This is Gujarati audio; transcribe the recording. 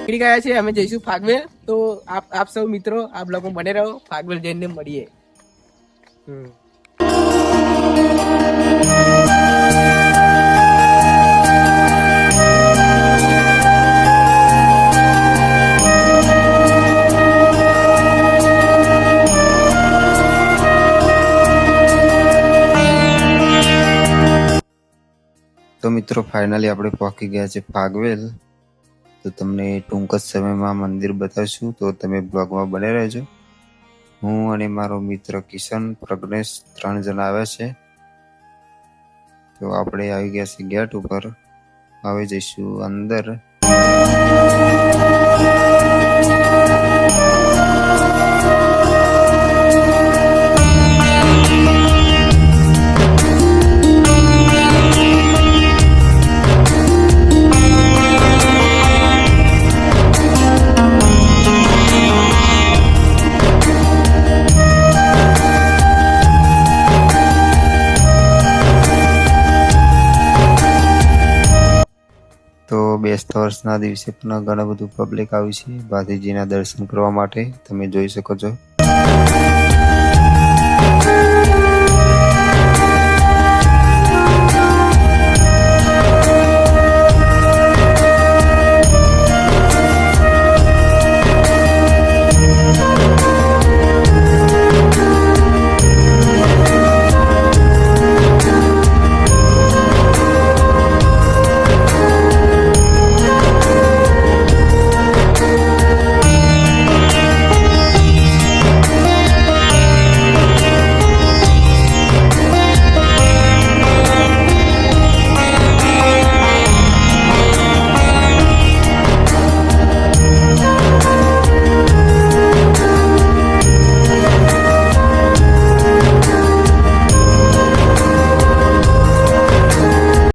નીકળી ગયા છે, અમે જઈશું ફાગવેલ. તો આપ સૌ મિત્રો આ બ્લોગમાં બને રહો, ફાગવેલ જઈને મળીએ. તો મિત્રો ફાઇનલી આપણે પહોંચી ગયા છે ફાગવેલ. તો તમને ટૂંક જ સમયમાં મંદિર બતાવશું, તો તમે બ્લોગમાં બને રહેજો. હું અને મારો મિત્ર કિશન, પ્રજ્ઞેશ 3 જણા આવ્યા છે. તો આપણે આવી ગયા છે ગેટ ઉપર. હવે જઈશું અંદર. તો બેસતા વર્ષના દિવસે પણ ઘણું બધું પબ્લિક આવ્યું છે ભાતીજીના દર્શન કરવા માટે, તમે જોઈ શકો છો.